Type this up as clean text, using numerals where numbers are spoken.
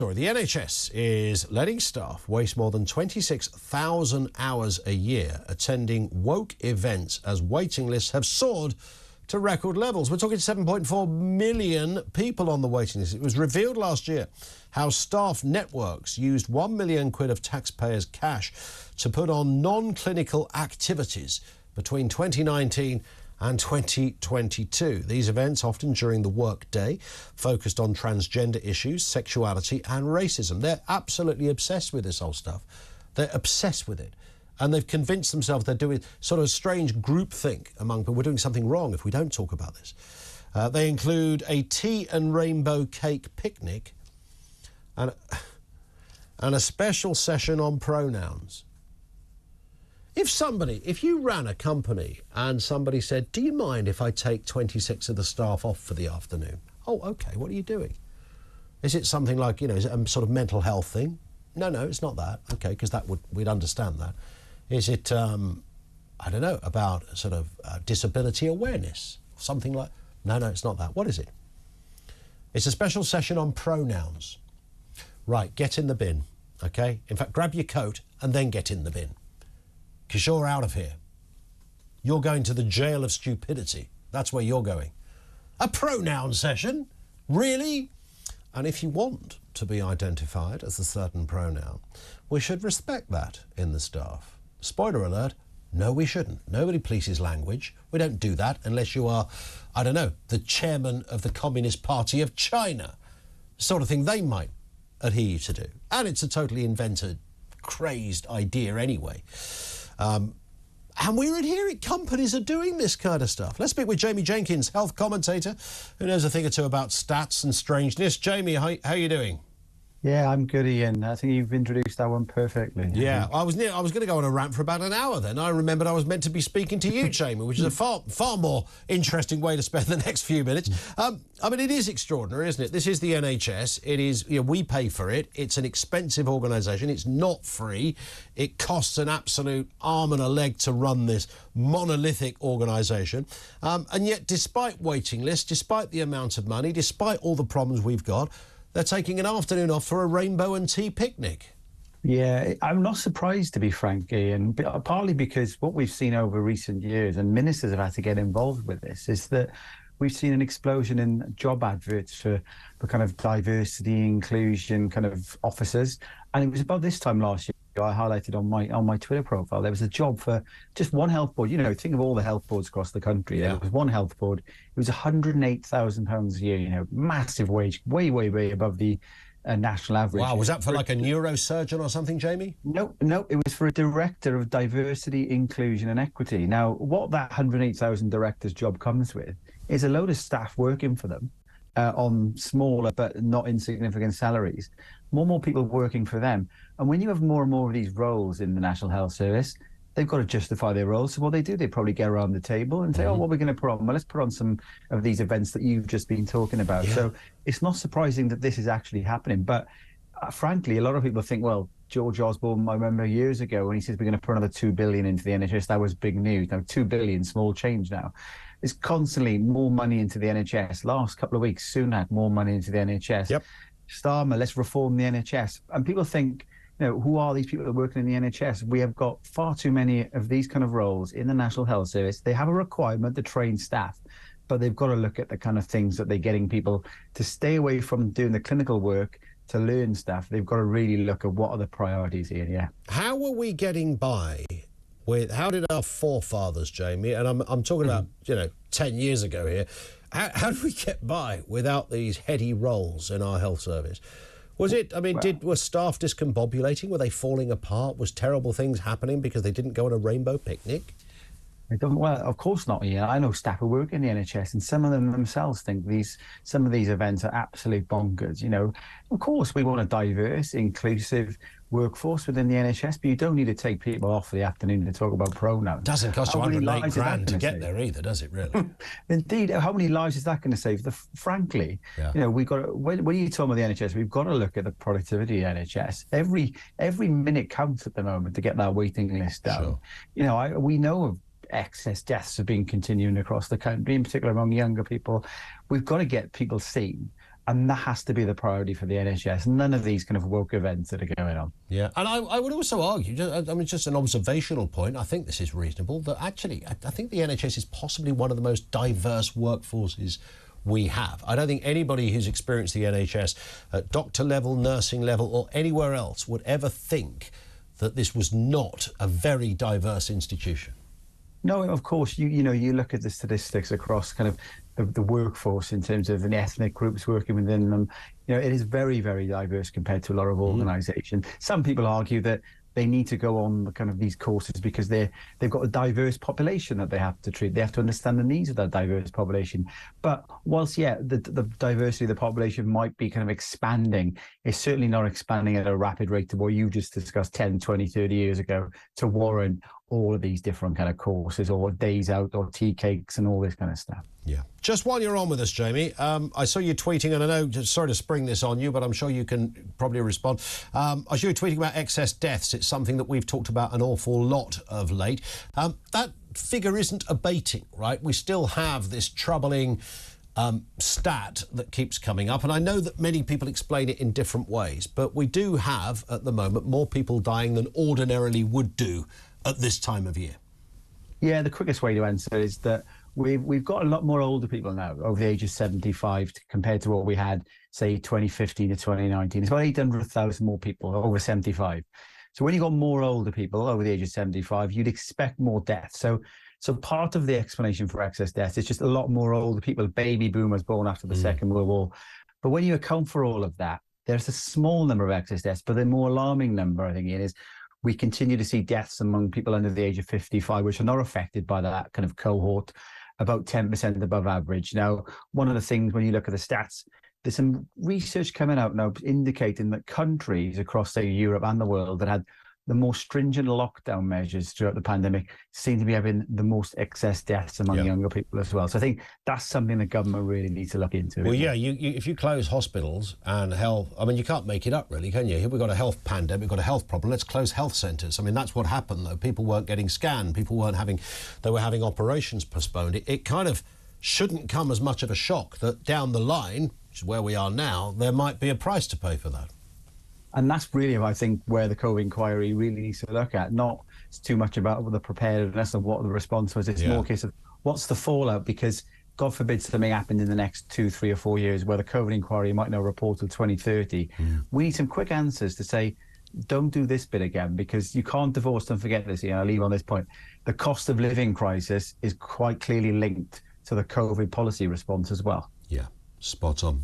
The NHS is letting staff waste more than 26,000 hours a year attending woke events as waiting lists have soared to record levels. We're talking 7.4 million people on the waiting list. It was revealed last year how staff networks used £1 million of taxpayers' cash to put on non-clinical activities between 2019 and 2022. These events, often during the work day, focused on transgender issues, sexuality and racism. They're absolutely obsessed with this whole stuff. They're obsessed with it. And they've convinced themselves they're doing sort of a strange groupthink among people. We're doing something wrong if we don't talk about this. They include a tea and rainbow cake picnic and a special session on pronouns. If you ran a company and somebody said, do you mind if I take 26 of the staff off for the afternoon? Oh, OK, what are you doing? Is it something like, is it a sort of mental health thing? No, it's not that. OK, because we'd understand that. Is it, I don't know, about sort of disability awareness? Something like, no, it's not that. What is it? It's a special session on pronouns. Right, get in the bin, OK? In fact, grab your coat and then get in the bin. Because you're out of here. You're going to the jail of stupidity. That's where you're going. A pronoun session? Really? And if you want to be identified as a certain pronoun, we should respect that in the staff. Spoiler alert, no, we shouldn't. Nobody polices language. We don't do that unless you are, I don't know, the chairman of the Communist Party of China. The sort of thing they might adhere to do. And it's a totally invented, crazed idea anyway. And we're adhering. Companies are doing this kind of stuff. Let's speak with Jamie Jenkins, health commentator, who knows a thing or two about stats and strangeness. Jamie, how are you doing? Yeah, I'm good, Ian. I think you've introduced that one perfectly. Yeah, I was going to go on a rant for about an hour then. I remembered I was meant to be speaking to you, Jamie, which is a far more interesting way to spend the next few minutes. I mean, it is extraordinary, isn't it? This is the NHS. It is, we pay for it. It's an expensive organisation. It's not free. It costs an absolute arm and a leg to run this monolithic organisation. And yet, despite waiting lists, despite the amount of money, despite all the problems we've got, they're taking an afternoon off for a rainbow and tea picnic. Yeah, I'm not surprised, to be frank, Ian, partly because what we've seen over recent years, and ministers have had to get involved with this, is that we've seen an explosion in job adverts for kind of diversity, inclusion kind of officers. And it was about this time last year I highlighted on my Twitter profile, there was a job for just one health board. Think of all the health boards across the country. Yeah. There was one health board. It was £108,000 a year, massive wage, way above the national average. Wow, was that for like a neurosurgeon or something, Jamie? No, it was for a director of diversity, inclusion and equity. Now, what that 108,000 director's job comes with is a load of staff working for them on smaller but not insignificant salaries. More people working for them. And when you have more and more of these roles in the National Health Service, they've got to justify their roles. So what they do, they probably get around the table and say, oh, what are we going to put on? Well, let's put on some of these events that you've just been talking about. Yeah. So it's not surprising that this is actually happening. But frankly, a lot of people think, well, George Osborne, I remember years ago when he says we're going to put another $2 billion into the NHS, that was big news. Now, $2 billion, small change now. There's constantly more money into the NHS. Last couple of weeks, Sunak, more money into the NHS. Yep. Starmer, let's reform the NHS. And people think, who are these people that are working in the NHS? We have got far too many of these kind of roles in the National Health Service. They have a requirement to train staff, but they've got to look at the kind of things that they're getting people to stay away from doing the clinical work, to learn stuff. They've got to really look at what are the priorities here, yeah. How are we getting by with, how did our forefathers, Jamie, and I'm talking about, 10 years ago here, how did we get by without these heady roles in our health service? Was it, were staff discombobulating? Were they falling apart? Was terrible things happening because they didn't go on a rainbow picnic? Well, of course not. Yeah, I know staff who work in the NHS, and some of them themselves think some of these events are absolute bonkers. Of course, we want a diverse, inclusive workforce within the NHS, but you don't need to take people off for the afternoon to talk about pronouns. Doesn't cost you £108,000 to get there either, does it? Really? Indeed. How many lives is that going to save? Frankly, we got. When you talk about the NHS, we've got to look at the productivity of the NHS. Every minute counts at the moment to get that waiting list down. Sure. We know of excess deaths have been continuing across the country, in particular among younger people. We've got to get people seen. And that has to be the priority for the NHS. None of these kind of woke events that are going on. Yeah, and I would also argue, I mean, just an observational point, I think this is reasonable, that actually I think the NHS is possibly one of the most diverse workforces we have. I don't think anybody who's experienced the NHS at doctor level, nursing level, or anywhere else would ever think that this was not a very diverse institution. No, of course, you know, you look at the statistics across kind of the workforce in terms of the ethnic groups working within them. You know, it is very, very diverse compared to a lot of organisations. Some people argue that they need to go on the kind of these courses because they've got a diverse population that they have to treat. They have to understand the needs of that diverse population. But whilst, yeah, the diversity of the population might be kind of expanding, it's certainly not expanding at a rapid rate to what you just discussed 10, 20, 30 years ago to warrant all of these different kind of courses or days out or tea cakes and all this kind of stuff. Yeah. Just while you're on with us, Jamie, I saw you tweeting, and I know, sorry to spring this on you, but I'm sure you can probably respond. I saw you tweeting about excess deaths. It's something that we've talked about an awful lot of late. That figure isn't abating, right? We still have this troubling stat that keeps coming up, and I know that many people explain it in different ways, but we do have, at the moment, more people dying than ordinarily would do at this time of year. Yeah, the quickest way to answer is that we've got a lot more older people now over the age of 75 compared to what we had, say, 2015 to 2019. It's about 800,000 more people over 75. So when you've got more older people over the age of 75, you'd expect more deaths. So part of the explanation for excess deaths is just a lot more older people, baby boomers born after the Second World War. But when you account for all of that, there's a small number of excess deaths, but the more alarming number, I think, is we continue to see deaths among people under the age of 55, which are not affected by that kind of cohort, about 10% above average. Now, one of the things when you look at the stats, there's some research coming out now indicating that countries across, say, Europe and the world that had the more stringent lockdown measures throughout the pandemic seem to be having the most excess deaths among younger people as well. So I think that's something the government really needs to look into. Well, yeah, if you close hospitals and health, I mean, you can't make it up, really, can you? Here we've got a health pandemic, we've got a health problem. Let's close health centres. I mean, that's what happened, though. People weren't getting scanned. People weren't having, they were having operations postponed. It kind of shouldn't come as much of a shock that down the line, which is where we are now, there might be a price to pay for that. And that's really, I think, where the COVID inquiry really needs to look at. Not too much about the preparedness of what the response was. It's more a case of what's the fallout, because God forbid something happened in the next 2, 3 or 4 years where the COVID inquiry might not report till 2030. We need some quick answers to say, don't do this bit again, because you can't divorce, don't forget this, I'll leave on this point. The cost of living crisis is quite clearly linked to the COVID policy response as well. Yeah, spot on.